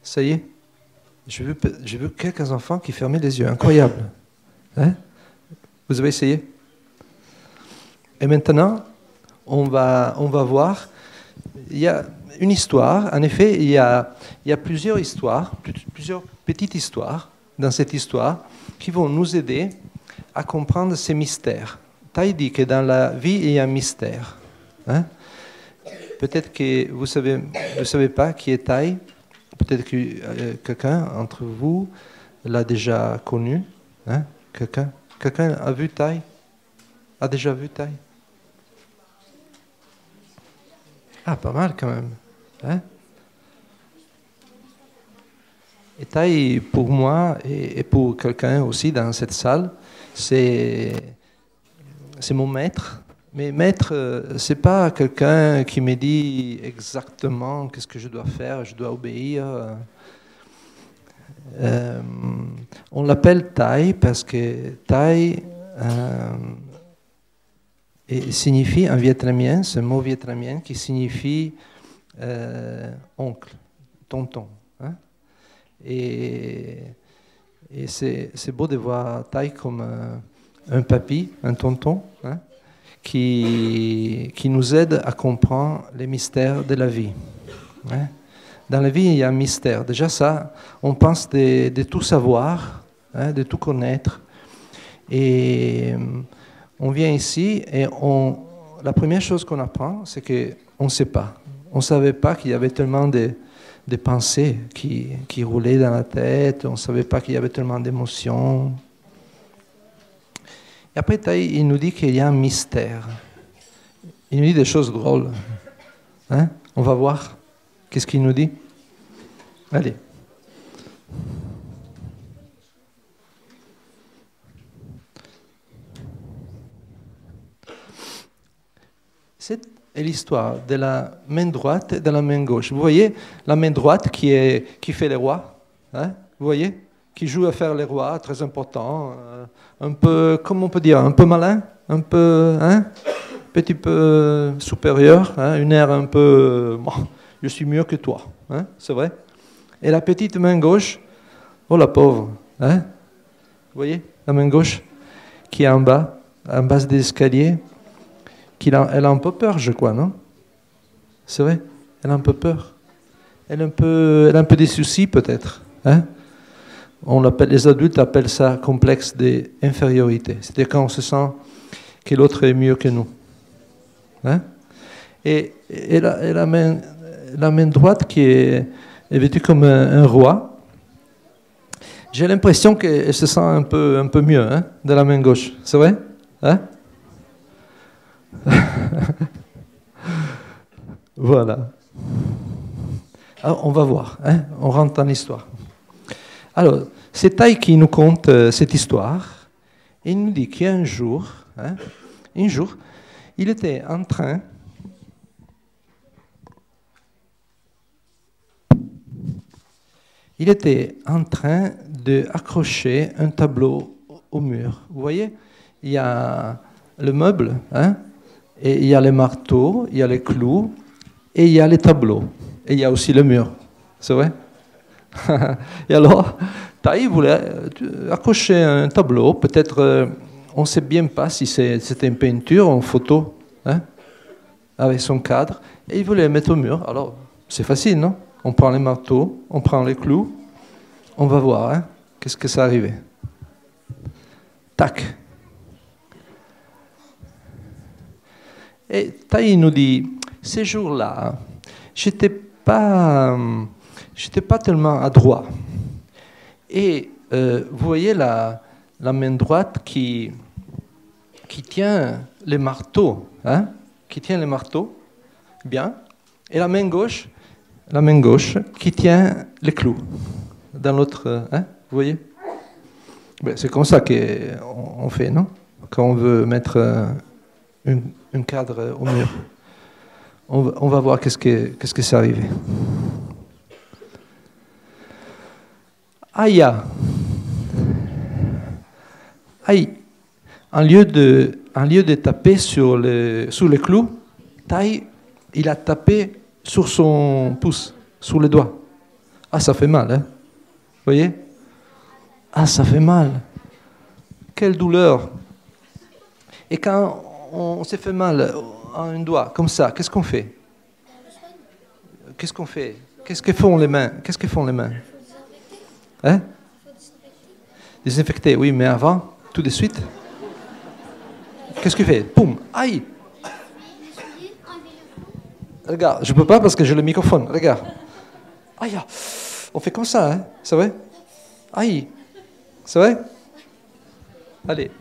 Ça y est, j'ai vu quelques enfants qui fermaient les yeux. Incroyable. Hein? Vous avez essayé? Et maintenant, on va voir. Il y a une histoire. En effet, il y a plusieurs histoires, plusieurs petites histoires dans cette histoire qui vont nous aider à comprendre ces mystères. Tai dit que dans la vie, il y a un mystère. Hein? Peut-être que vous savez pas qui est Tai. Peut-être que quelqu'un entre vous l'a déjà connu. Hein? Quelqu'un a vu Tai? A déjà vu Tai? Ah, pas mal quand même. Hein? Et Tai, pour moi et pour quelqu'un aussi dans cette salle, c'est mon maître. Mais maître, c'est pas quelqu'un qui me dit exactement qu'est-ce que je dois faire, je dois obéir. On l'appelle Tai parce que Tai signifie en vietnamien, c'est un mot vietnamien qui signifie oncle, tonton. Hein? Et c'est beau de voir Tai comme un papy, un tonton, hein? qui nous aide à comprendre les mystères de la vie. Hein? Dans la vie, il y a un mystère. Déjà ça, on pense de tout savoir, hein, de tout connaître. Et on vient ici et la première chose qu'on apprend, c'est qu'on ne sait pas. On ne savait pas qu'il y avait tellement de pensées qui roulaient dans la tête. On ne savait pas qu'il y avait tellement d'émotions. Et après, Tai, il nous dit qu'il y a un mystère. Il nous dit des choses drôles. Hein? On va voir. Qu'est-ce qu'il nous dit? Allez. C'est l'histoire de la main droite et de la main gauche. Vous voyez la main droite qui fait les rois, hein? Vous voyez, qui joue à faire les rois, très important, un peu, comment on peut dire, un peu malin, un peu, hein, petit peu supérieur, hein, une air un peu, bon, je suis mieux que toi, hein, c'est vrai. Et la petite main gauche, oh la pauvre, hein, vous voyez, la main gauche qui est en bas des escaliers. Elle a un peu peur, je crois, non? C'est vrai? Elle a un peu peur. Elle a un peu des soucis, peut-être. Hein? Les adultes appellent ça complexe d'infériorité. C'est-à-dire quand on se sent que l'autre est mieux que nous. Hein? Et la main droite qui est vêtue comme un roi, j'ai l'impression qu'elle se sent un peu mieux, hein, de la main gauche. C'est vrai? Hein? Voilà. Alors, on va voir, hein? On rentre dans l'histoire. Alors, c'est Tai qui nous conte cette histoire. Et il nous dit qu'il y a un jour, il était en train d'accrocher un tableau au mur. Vous voyez, il y a le meuble, hein, et il y a les marteaux, il y a les clous, et il y a les tableaux. Et il y a aussi le mur. C'est vrai? Et alors, Taï voulait accrocher un tableau. Peut-être, on ne sait bien pas si c'était une peinture ou une photo, hein, avec son cadre. Et il voulait le mettre au mur. Alors, c'est facile, non? On prend les marteaux, on prend les clous. On va voir, hein, qu'est-ce que ça arrivait. Tac. Et Taï nous dit, ces jours-là, j'étais pas tellement adroit. Et vous voyez la main droite qui tient les marteaux, hein, qui tient les marteaux, bien, et la main gauche qui tient les clous dans l'autre, hein, vous voyez? Ben, c'est comme ça qu'on fait, non? Quand on veut mettre un cadre au mur. On va voir qu'est-ce que c'est arrivé. Aïe. Aïe. En lieu de taper sous les clous, Taï, il a tapé sur son pouce, sur le doigt. Ah, ça fait mal, hein? Vous voyez? Ah, ça fait mal. Quelle douleur. Et quand on s'est fait mal à un doigt, comme ça, qu'est-ce qu'on fait? Qu'est-ce qu'on fait? Qu'est-ce que font les mains? Qu'est-ce que font les mains? Hein? Désinfecter, oui, mais avant, tout de suite. Qu'est-ce que tu fais? Poum! Aïe! Regarde, je ne peux pas parce que j'ai le microphone. Regarde. Aïe! On fait comme ça, hein? C'est vrai? Aïe! C'est vrai? Allez.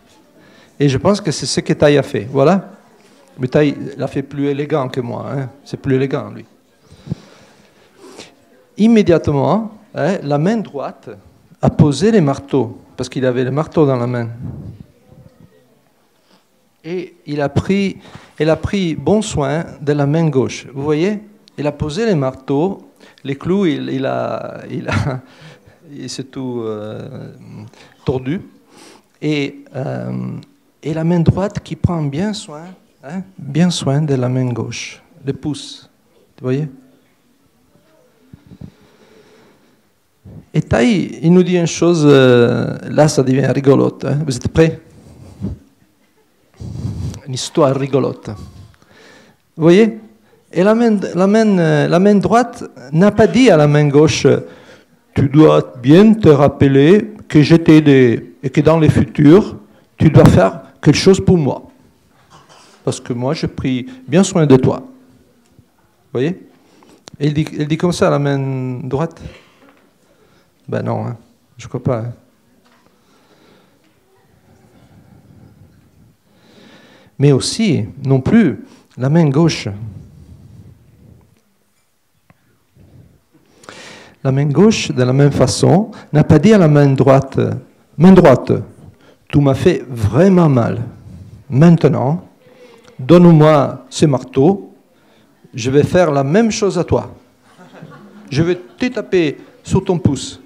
Et je pense que c'est ce que Taï a fait. Voilà. Mais Taï l'a fait plus élégant que moi. Hein? C'est plus élégant, lui. Immédiatement, hein, la main droite a posé les marteaux, parce qu'il avait les marteaux dans la main. Et elle a pris bon soin de la main gauche. Vous voyez? Il a posé les marteaux, les clous, il s'est tout tordu. Et la main droite qui prend bien soin de la main gauche, le pouce. Vous voyez? Et Taï, il nous dit une chose, là ça devient rigolote. Hein? Vous êtes prêts? Une histoire rigolote. Vous voyez? Et la main droite n'a pas dit à la main gauche, tu dois bien te rappeler que je t'ai aidé et que dans le futur, tu dois faire quelque chose pour moi. Parce que moi, j'ai pris bien soin de toi. Vous voyez? Et il dit comme ça à la main droite. Ben non, hein, je ne crois pas. Hein. Mais aussi, non plus, la main gauche. La main gauche, de la même façon, n'a pas dit à la main droite, tu m'as fait vraiment mal. Maintenant, donne-moi ce marteau, je vais faire la même chose à toi. Je vais te taper sur ton pouce.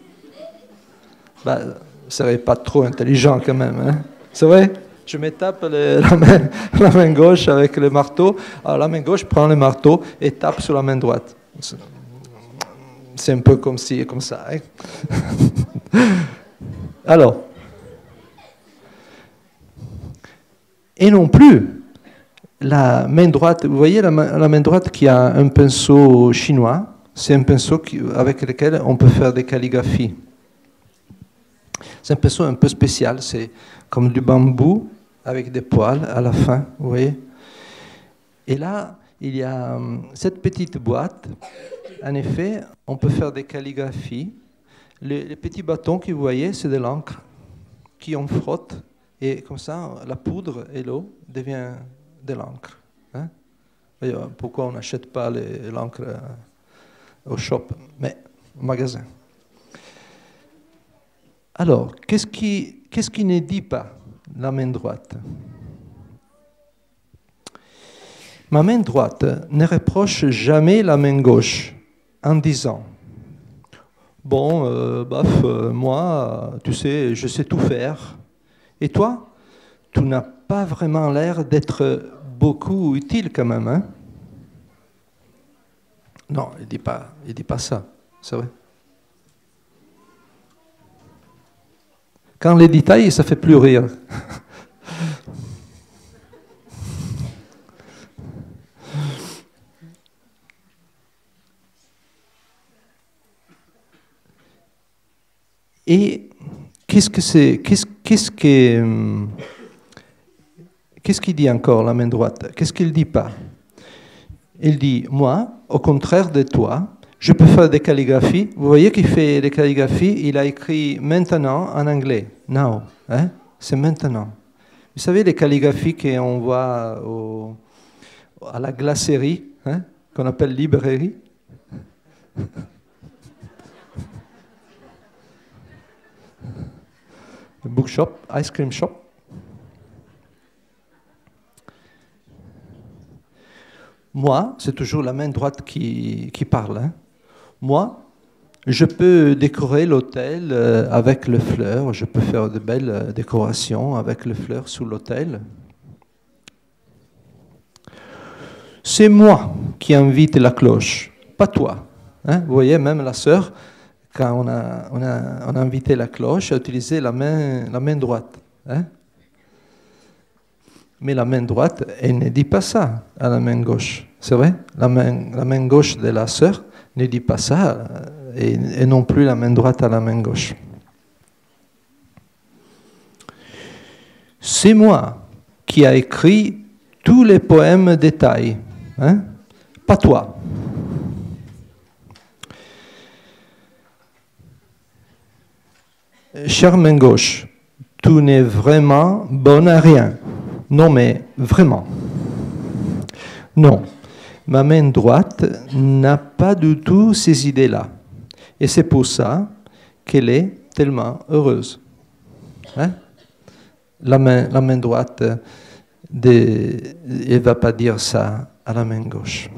Ben, ce serait pas trop intelligent quand même. Hein? C'est vrai? Je me tape la main gauche avec le marteau. Alors la main gauche prend le marteau et tape sur la main droite. C'est un peu comme ça. Hein? Alors. Et non plus, la main droite, vous voyez la main droite qui a un pinceau chinois, c'est un pinceau avec lequel on peut faire des calligraphies. C'est un pinceau un peu spécial, c'est comme du bambou avec des poils à la fin, vous voyez. Et là, il y a cette petite boîte. En effet, on peut faire des calligraphies. Les petits bâtons que vous voyez, c'est de l'encre qui on frotte. Et comme ça, la poudre et l'eau deviennent de l'encre. Hein? Pourquoi on n'achète pas l'encre au shop, mais au magasin? Alors, qu'est-ce qui ne dit pas la main droite? Ma main droite ne reproche jamais la main gauche en disant Bon, moi, tu sais, je sais tout faire. Et toi, tu n'as pas vraiment l'air d'être beaucoup utile quand même, hein? Non, il dit pas ça, c'est vrai. Quand les détails, ça fait plus rire. Et qu'est-ce que c'est, qu'est-ce qu'il dit encore, la main droite? Qu'est-ce qu'il dit pas? Il dit, moi, au contraire de toi, je peux faire des calligraphies. Vous voyez qu'il fait des calligraphies, il a écrit maintenant en anglais, now, hein? C'est maintenant. Vous savez les calligraphies qu'on voit à la glacerie, hein? Qu'on appelle librairie? Bookshop, ice cream shop. Moi, c'est toujours la main droite qui parle. Hein. Moi, je peux décorer l'hôtel avec les fleurs. Je peux faire de belles décorations avec les fleurs sous l'hôtel. C'est moi qui invite la cloche, pas toi. Hein. Vous voyez, même la sœur, quand on a invité la cloche, a utilisé la main droite. Hein. Mais la main droite, elle ne dit pas ça à la main gauche. C'est vrai? La main gauche de la sœur ne dit pas ça, et non plus la main droite à la main gauche. C'est moi qui ai écrit tous les poèmes détails, hein? Pas toi. Chère main gauche, tu n'es vraiment bonne à rien. Non, mais vraiment. Non, ma main droite n'a pas du tout ces idées-là. Et c'est pour ça qu'elle est tellement heureuse. Hein? La main droite, elle ne va pas dire ça à la main gauche.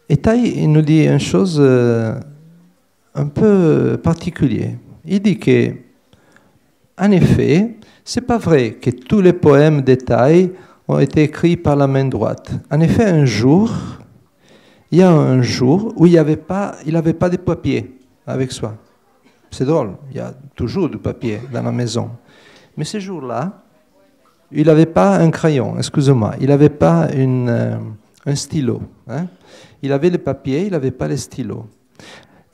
Et Tai, il nous dit une chose un peu particulière. Il dit que, en effet, c'est pas vrai que tous les poèmes de Tai ont été écrits par la main droite. En effet, il y a un jour où il n'avait pas de papier avec soi. C'est drôle, il y a toujours du papier dans la maison. Mais ce jour-là, il n'avait pas un crayon, excusez-moi, il n'avait pas un stylo. Hein. Il avait le papier, il n'avait pas le stylo.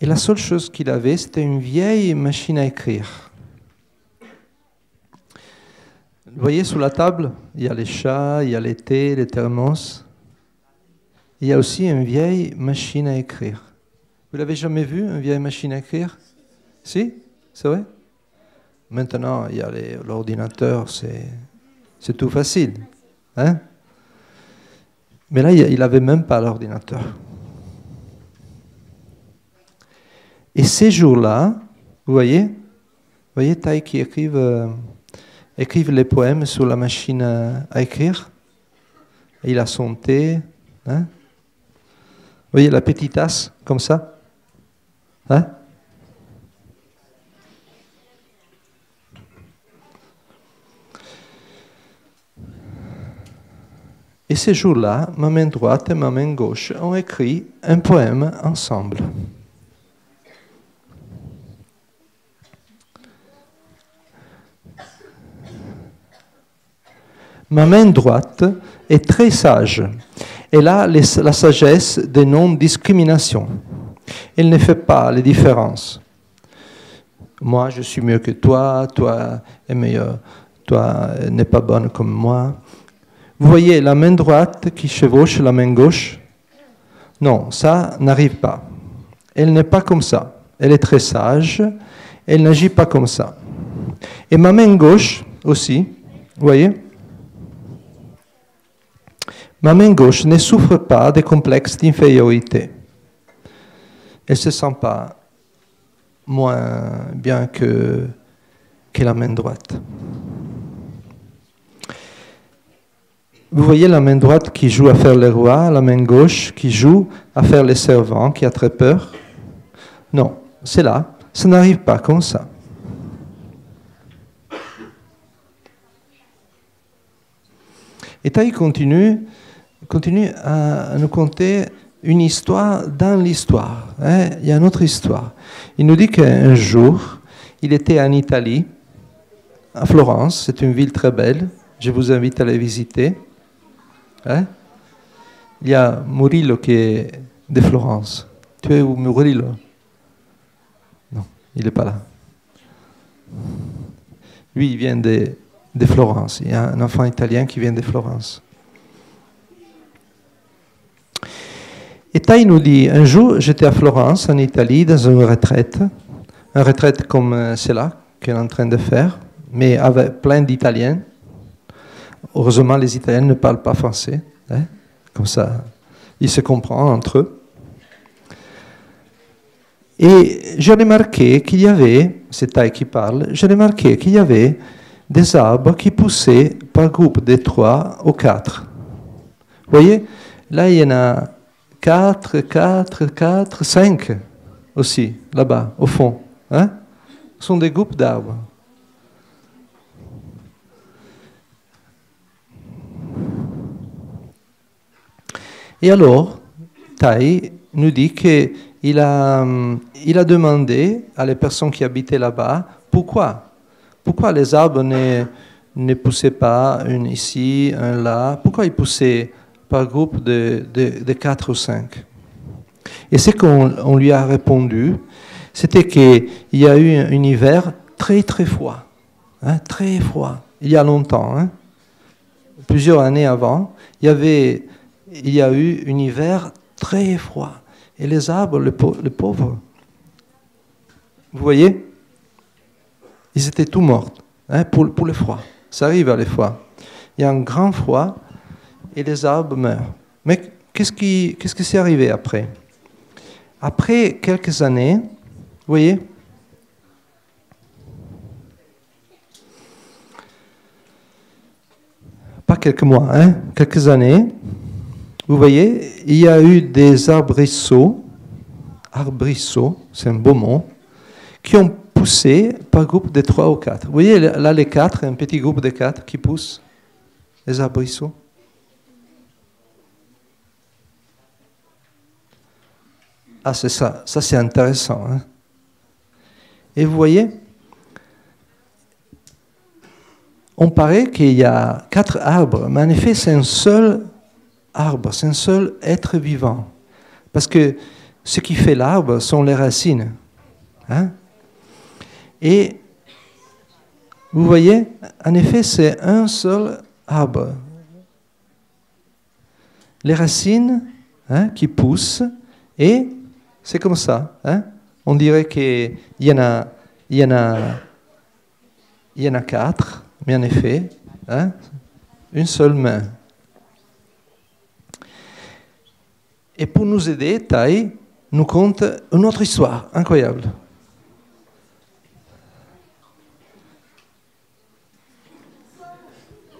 Et la seule chose qu'il avait, c'était une vieille machine à écrire. Vous voyez, sous la table, il y a les chats, il y a les thés, les thermos. Il y a aussi une vieille machine à écrire. Vous l'avez jamais vu, une vieille machine à écrire? Si? C'est vrai? Maintenant, il y a l'ordinateur, c'est tout facile. Hein? Mais là, il n'avait même pas l'ordinateur. Et ces jours-là, vous voyez Tai qui écrivent les poèmes sur la machine à écrire. Et il a son thé. Hein? Vous voyez la petite tasse, comme ça. Hein? Et ces jours-là, ma main droite et ma main gauche ont écrit un poème ensemble. Ma main droite est très sage. Elle a la sagesse de non-discrimination. Elle ne fait pas les différences. Moi, je suis mieux que toi, toi est meilleur, toi n'est pas bonne comme moi. Vous voyez la main droite qui chevauche la main gauche? Non, ça n'arrive pas. Elle n'est pas comme ça. Elle est très sage. Elle n'agit pas comme ça. Et ma main gauche aussi, vous voyez? Ma main gauche ne souffre pas des complexes d'infériorité. Elle ne se sent pas moins bien que la main droite. Vous Vous voyez la main droite qui joue à faire les rois, la main gauche qui joue à faire les servants, qui a très peur. Non, c'est là. Ça n'arrive pas comme ça. Et Taï continue à nous conter une histoire dans l'histoire. Hein? Il y a une autre histoire. Il nous dit qu'un jour, il était en Italie, à Florence. C'est une ville très belle. Je vous invite à la visiter. Hein? Il y a Murillo qui est de Florence. Tu es où, Murillo? Non, il n'est pas là. Lui, il vient de Florence. Il y a un enfant italien qui vient de Florence. Et Taï nous dit, un jour, j'étais à Florence, en Italie, dans une retraite comme celle-là qu'elle est en train de faire, mais avec plein d'Italiens. Heureusement, les Italiens ne parlent pas français. Hein? Comme ça, ils se comprennent entre eux. Et j'ai remarqué qu'il y avait, c'est Taï qui parle, j'ai remarqué qu'il y avait des arbres qui poussaient par groupe de 3 ou 4. Vous voyez, là, il y en a 4, 5 aussi, là-bas, au fond. Hein? Ce sont des groupes d'arbres. Et alors, Taï nous dit qu'il a demandé à les personnes qui habitaient là-bas pourquoi les arbres ne poussaient pas un ici, un là, pourquoi ils poussaient par groupe de 4 ou 5. Et ce qu'on lui a répondu, c'était qu'il y a eu un hiver très très froid, hein, très froid, il y a longtemps, hein, plusieurs années avant, il y a eu un hiver très froid. Et les arbres, les pauvres, vous voyez, ils étaient tous morts, hein, pour le froid. Ça arrive à les fois. Il y a un grand froid et les arbres meurent. Mais qu'est-ce qui s'est arrivé après? Après quelques années, vous voyez, pas quelques mois, hein, quelques années, vous voyez, il y a eu des arbrisseaux, c'est un beau mot, qui ont poussé par groupe de 3 ou 4. Vous voyez, là, les 4, un petit groupe de 4 qui poussent, les arbrisseaux. Ah, c'est ça. Ça, c'est intéressant. Hein? Et vous voyez, on paraît qu'il y a 4 arbres, mais en effet, c'est un seul arbre, c'est un seul être vivant. Parce que ce qui fait l'arbre sont les racines. Hein? Et vous voyez, en effet, c'est un seul arbre. Les racines, hein, qui poussent, et c'est comme ça. Hein? On dirait qu'il y en a 4, mais en effet, hein, une seule main. Et pour nous aider, Taï nous conte une autre histoire incroyable.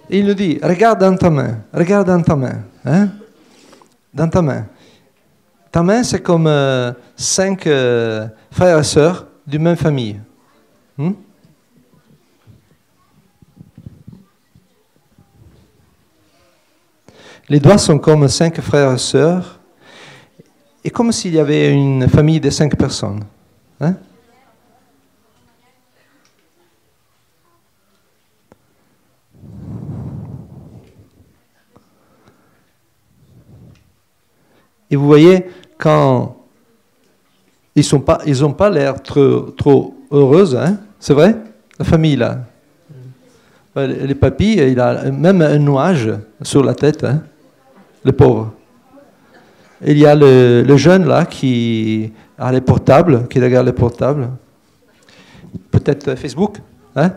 Et il nous dit, regarde dans ta main, hein? Dans ta main. Ta main, c'est comme 5 frères et sœurs d'une même famille. Les doigts sont comme 5 frères et sœurs, et comme s'il y avait une famille de 5 personnes. Hein? Et vous voyez, quand ils n'ont pas l'air trop heureux, hein? C'est vrai? La famille, là. Les papis, il a même un nuage sur la tête, hein? Le pauvre. Il y a le jeune, là, qui a les portables, qui regarde les portables. Peut-être Facebook, hein?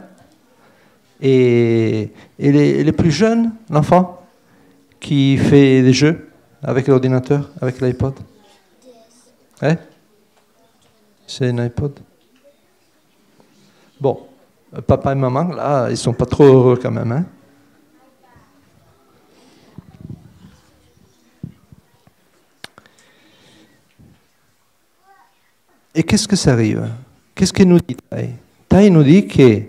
Et les plus jeunes, l'enfant, qui fait des jeux avec l'ordinateur, avec l'iPod. Hein? C'est un iPod. Bon, papa et maman, là, ils sont pas trop heureux quand même. Hein? Et qu'est-ce que ça arrive? Qu'est-ce qu'il nous dit, Tai? Tai nous dit que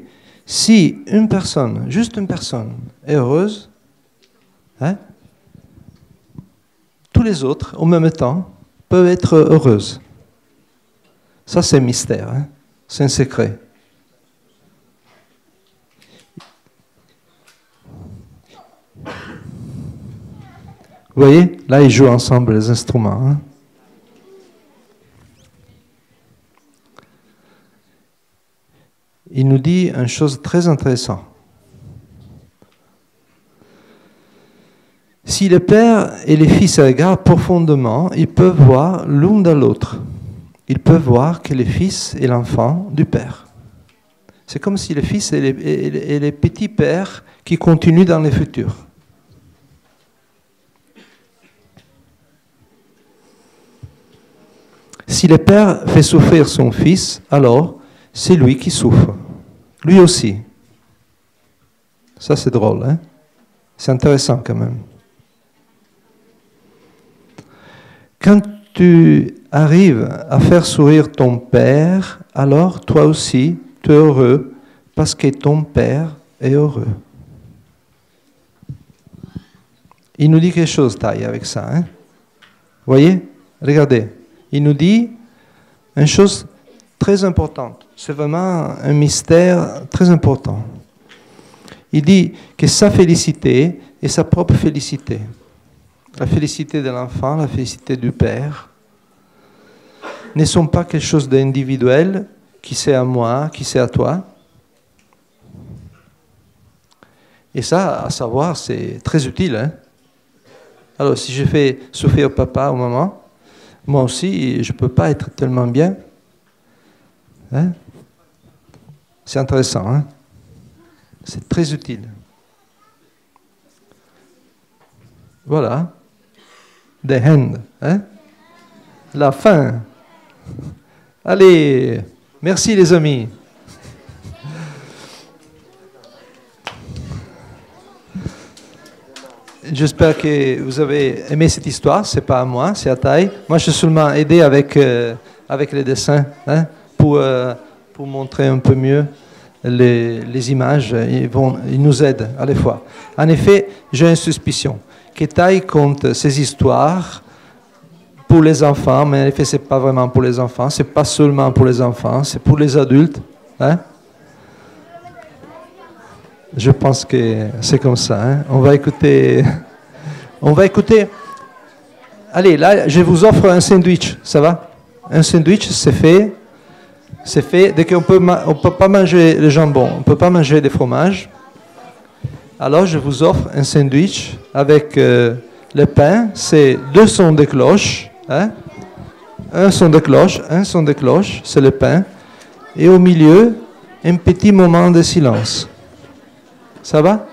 si une personne, juste une personne, est heureuse, hein, tous les autres, au même temps, peuvent être heureuses. Ça, c'est un mystère, hein? C'est un secret. Vous voyez, là, ils jouent ensemble les instruments. Hein? Il nous dit une chose très intéressante. Si les pères et les fils se regardent profondément, ils peuvent voir l'un dans l'autre. Ils peuvent voir que le fils est l'enfant du père. C'est comme si le fils est les petits pères qui continuent dans le futur. Si le père fait souffrir son fils, alors c'est lui qui souffre. Lui aussi. Ça, c'est drôle, hein? C'est intéressant quand même. Quand tu arrives à faire sourire ton père, alors toi aussi, tu es heureux parce que ton père est heureux. Il nous dit quelque chose, Tai, avec ça. Hein? Vous voyez? Regardez. Il nous dit une chose très importante. C'est vraiment un mystère très important. Il dit que sa félicité est sa propre félicité. La félicité de l'enfant, la félicité du père, ne sont pas quelque chose d'individuel, qui c'est à moi, qui c'est à toi. Et ça, à savoir, c'est très utile. Hein? Alors, si je fais souffrir papa ou maman, moi aussi, je ne peux pas être tellement bien. Hein? C'est intéressant. Hein? C'est très utile. Voilà. The end. Hein? La fin. Allez, merci les amis. J'espère que vous avez aimé cette histoire. C'est pas à moi, c'est à Tai. Moi, je suis seulement aidé avec les dessins, hein, pour montrer un peu mieux les images. Ils nous aident à la fois. En effet, j'ai une suspicion que Tai compte ces histoires pour les enfants, mais en effet, c'est pas vraiment pour les enfants. C'est pas seulement pour les enfants, c'est pour les adultes. Hein. Je pense que c'est comme ça. Hein. On va écouter. Allez, là, je vous offre un sandwich. Ça va? Un sandwich, c'est fait. Dès qu'on peut pas manger le jambon, on peut pas manger des fromages. Alors, je vous offre un sandwich avec le pain. C'est 2 sons de cloche. Hein? Un son de cloche, c'est le pain. Et au milieu, un petit moment de silence. Ça va?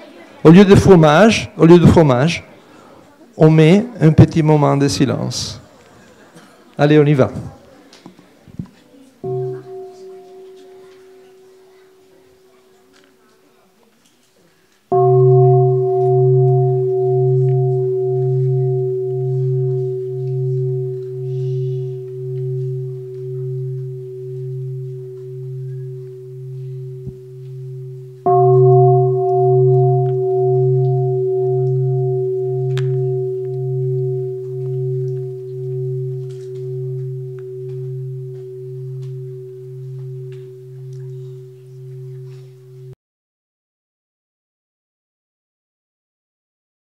Au lieu de fromage, on met un petit moment de silence. Allez, on y va.